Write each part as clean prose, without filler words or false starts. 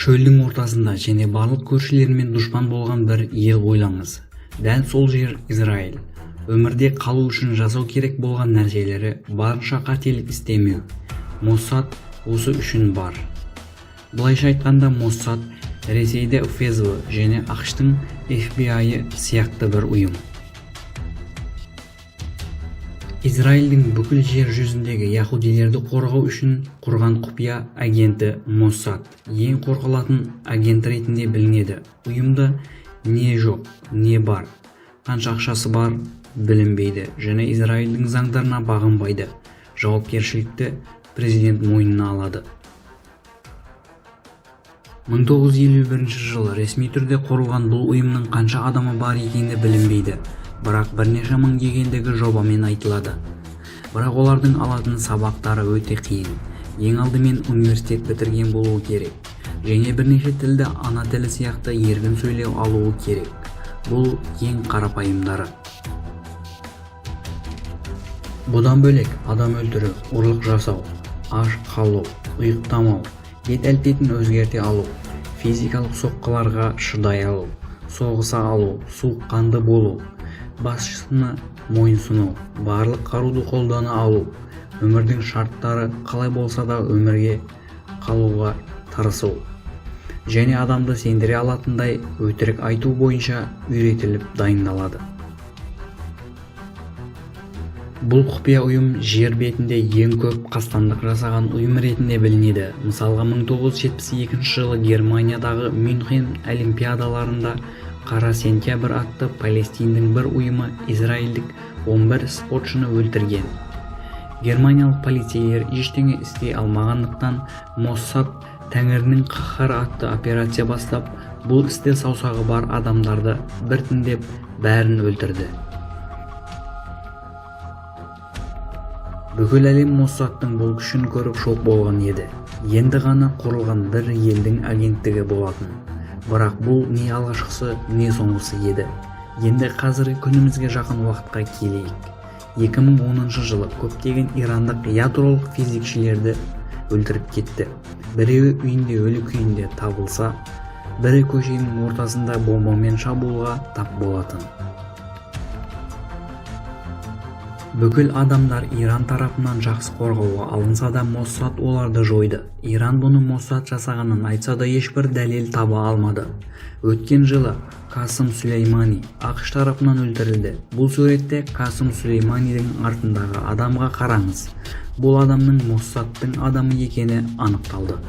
Шөлдің ортасында және барлық көршілерімен дұшпан болған бір ел ойлаңыз. Дәл сол жер Израиль. Өмірде қалу үшін жасау керек болған нәрселері барынша қателік істемеу. Моссад осы үшін бар. Былайша айтқанда, Моссад Ресейде ФСБ және ақш-тың FBI сияқты бір ұйым. Израильдің бүкіл жер жүзіндегі яһудилерді қорғау үшін құрған құпия агенті Моссад ең қорқылатын агент ретінде білінеді. Ұйымда не жоқ, не бар, қанша ақшасы бар білінбейді және Израильдің заңдарына бағынбайды. Жауапкершілікті президент мойнына алады. 1951 жылы ресми түрде құрылған бұл ұйымның қанша адамы бар екені білінбейді. Бірақ бірнеше мың дегендегі жобамен айтылады. Бірақ олардың алатын сабақтары өте қиын. Ең алдымен университет бітірген болуы керек. Және бірнеше тілді ана тілі сияқты еркін сөйлеу алуы керек. Бұл ең қарапайымдары. Бұдан бөлек адам өлтіру, ұрлық жасау, аш қалу, ұйықтамау, бет әлпетін өзгерте алу, физикалық соққыларға шыдай алу, соғыса алу, суыққанды болу, басшысына мойынсыну, барлық қаруды қолдана алу, өмірдің шарттары қалай болса да өмірге қалуға тырысу, және адамды сендіре алатындай өтірік айту бойынша үйретіліп дайындалады. Бұл құпия ұйым жер бетінде ең көп қастандық жасаған ұйым ретінде білінеді. Мысалға 1972 жылы Германиядағы Мюнхен олимпиадаларында Қара сентябрь атты Палестиндің бір ұйымы израильдік 11 спортшыны өлтірген. Германиялық полицейлер ештеңе істей алмағандықтан Моссад Тәңірінің қаһары атты операция бастап, бұл істе саусағы бар адамдарды біртіндеп бәрін өлтірді. Бүкіл әлем Моссадтың бұл күшін көріп шок болған еді. Енді ғана құрылған бір елдің агенттігі болатын. Бірақ бұл не алғашқысы, не соңғысы еді. Енді қазіргі күнімізге жақын уақытқа келейік. 2010 жылы көптеген ирандық ядролық физикшілерді өлтіріп кетті. Біреуі үйінде өлі күйінде табылса, бірі көшенің ортасында бомбамен шабуылға тап болатын. Бүкіл адамдар Иран тарапынан жақсы қорғауға алынса да, Моссад оларды жойды. Иран бұны Моссад жасағанын айтса да ешбір дәлел таба алмады. Өткен жылы Қасым Сүлеймани ақш тарапынан өлтірілді. Бұл суретте Қасым Сүлейманидің артындағы адамға қараңыз. Бұл адамның Моссадтың адамы екені анықталды.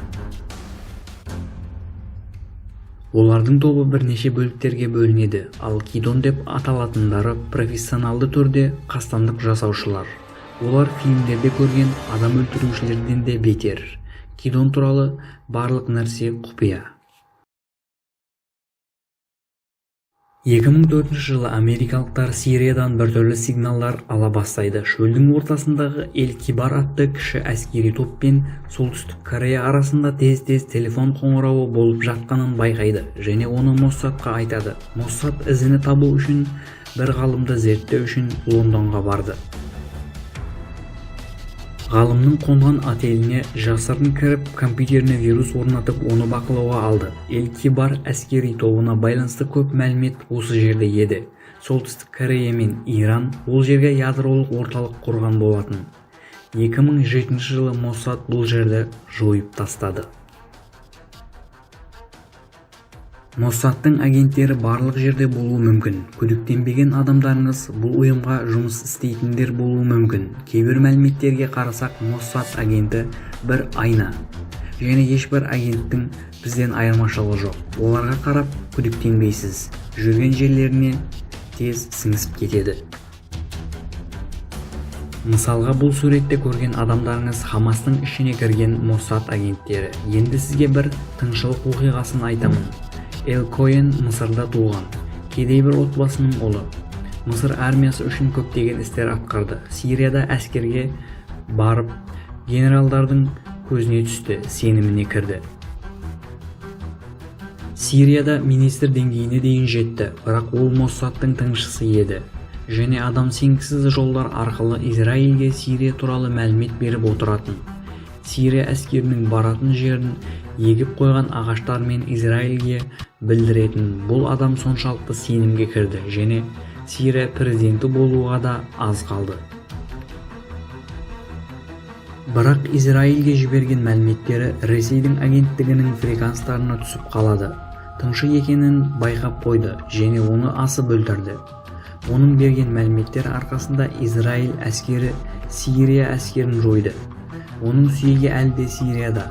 Олардың тобы бірнеше бөліктерге бөлінеді, ал Кидон деп аталатындары профессионалды түрде қастандық жасаушылар. Олар фильмдерде көрген адам өлтірушілерден де бетер. Кидон туралы барлық нәрсе құпия. 2004 жылы америкалықтар Сириядан біртүрлі сигналдар ала бастайды. Шөлдің ортасындағы Эль-Кибар атты кіші әскери топпен солтүстік Корея арасында тез-тез телефон қоңырауы болып жатқанын байқайды және оны Моссадқа айтады. Моссад ізіні табу үшін бір ғалымды зерттеу үшін Лондонға барды. Ғалымның қонған отеліне жасырын кіріп, компьютеріне вирус орнатып, оны бақылауға алды. Эль-Кибар әскери тобына байланысты көп мәлімет осы жерде еді. Солтүстік Корея мен Иран ол жерге ядролық орталық құрған болатын. 2007 жылы Моссад бұл жерді жойып тастады. Моссадтың агенттері барлық жерде болуы мүмкін. Күдіктенбеген адамдарыңыз бұл ұйымға жұмыс істейтіндер болуы мүмкін. Кейбір мәліметтерге қарасақ, Моссад агенті бір айна. Және ешбір агенттің бізден айырмашылығы жоқ. Оларға қарап күдіктенбейсіз. Жүрген жерлеріне тез сіңісіп кетеді. Мысалға, бұл суретте көрген адамдарыңыз Хамастың ішіне кірген Моссад агенттері. Енді сізге бір тыңшылық оқиғасын айтамын. Эл Коэн Мысырда туған, кедей бір отбасының ұлы. Мысыр армиясы үшін көптеген істер атқарды. Сирияда әскерге барып, генералдардың көзіне түсті, сеніміне кірді. Сирияда министр деңгейіне дейін жетті, бірақ ол Моссадтың тыңшысы еді. Және адам сенгісіз жолдар арқылы Израильге Сирия туралы мәлімет беріп отыратын. Сирия әскерінің баратын жерін егіп қойған ағаштар мен Израильге білдіретін бұл адам соншалықты сенімге кірді және Сирия президенті болуға да аз қалды. Бірақ Израильге жіберген мәліметтері Ресейдің агенттігінің фреквенцияларына түсіп қалады. Тыңшы екенін байқап қойды және оны асып өлтірді. Оның берген мәліметтері арқасында Израиль әскері Сирия әскерін жойды. Оның сүйегі әлі де Сирияда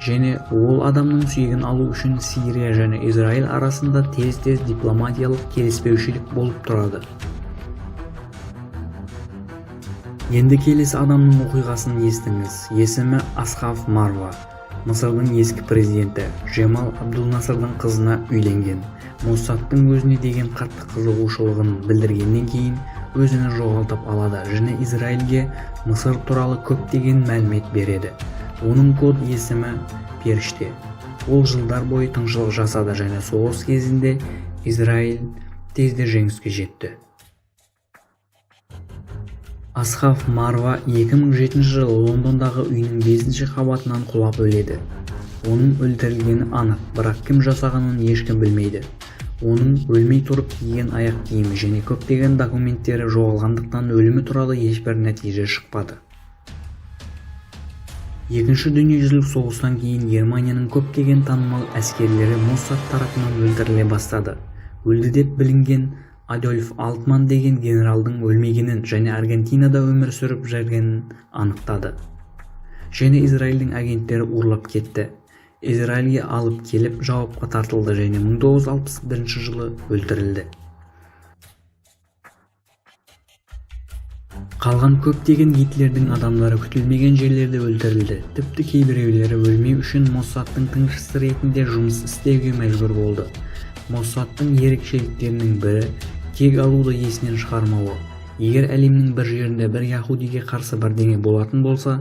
және ол адамның сүйегін алу үшін Сирия және Израиль арасында тез-тез дипломатиялық келіспеушілік болып тұрады. Енді келесі адамның оқиғасын естіңіз. Есімі Асхаф Марва. Мысырдың ескі президенті Жемал Абдул-Насырдың қызына үйленген. Моссадтың өзіне деген қатты қызығушылығын білдіргеннен кейін өзін жоғалтып алады және Израильге Мысыр туралы көптеген мәлімет береді. Оның код есімі Періште. Ол жылдар бойы тыңшылық жасады және соғыс кезінде Израиль тезде жеңіске жетті. Асхаф Марва 2007 жылы Лондондағы үйінің 5-ші қабатынан құлап өледі. Оның өлтірілгені анық, бірақ кім жасағанын ешкім білмейді. Оның өлмей тұрып киген аяқ киімі және көптеген документтері жоғалғандықтан өлімі туралы ешбір нәтиже шықпады. Екінші дүниежүзілік соғыстан кейін Германияның көптеген танымал әскерлері Моссад тарапынан өлтіріле бастады. Өлді деп білінген Адольф Алтман деген генералдың өлмегенін және Аргентинада өмір сүріп жүргенін анықтады. Және Израильдің агенттері ұрлап кетті. Израильге алып келіп жауапқа тартылды және 1961 жылы өлтірілді. Қалған көптеген Гитлердің адамдары күтілмеген жерлерде өлтірілді. Тіпті кейбіреулері өлмеу үшін Моссадтың тыңшысы ретінде жұмыс істеуге мәжбүр болды. Моссадтың ерекшеліктерінің бірі кек алуды есінен шығармауы. Егер әлемнің бір жерінде бір яһудиге қарсы бірдеңе болатын болса,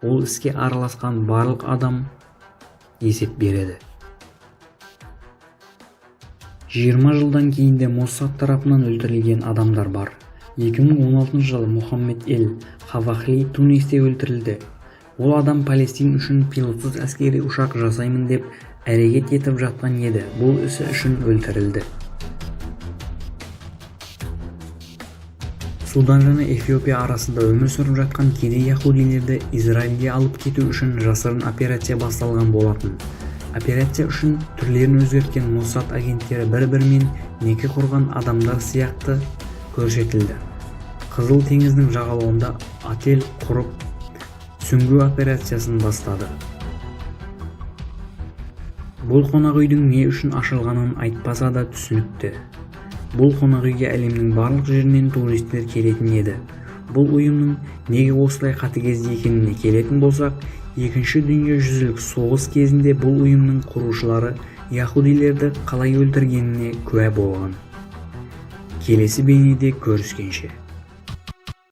ол іске араласқан барлық адам есеп береді. 20 жылдан кейін де Моссад тарапынан өлтірілген адамдар бар. 2016 жылы Мухаммед Хавахли Тунисте өлтірілді. Ол адам Палестин үшін пилотсыз әскери ұшақ жасаймын деп әрекет етіп жатқан еді. Бұл ісі үшін өлтірілді. Судан және Эфиопия арасында өмір сүріп жатқан кедей яһудилерді Израильге алып кету үшін жасырын операция басталған болатын. Операция үшін түрлерін өзгерткен Моссад агенттері бір-бірімен неке құрған адамдар сияқты көрсетілді. Қызыл теңіздің жағалауында отель құрып, сүңгу операциясын бастады. Бұл қонақ үйдің не үшін ашылғанын айтпаса да түсінікті. Бұл қонақ үйге әлемнің барлық жерінен туристер келетін еді. Бұл ұйымның неге осылай қатыгез екеніне келетін болсақ, Екінші дүниежүзілік соғыс кезінде бұл ұйымның құрушылары яһудилерді қалай өлтіргеніне куә болған. Келесі бейнеде көріскенше.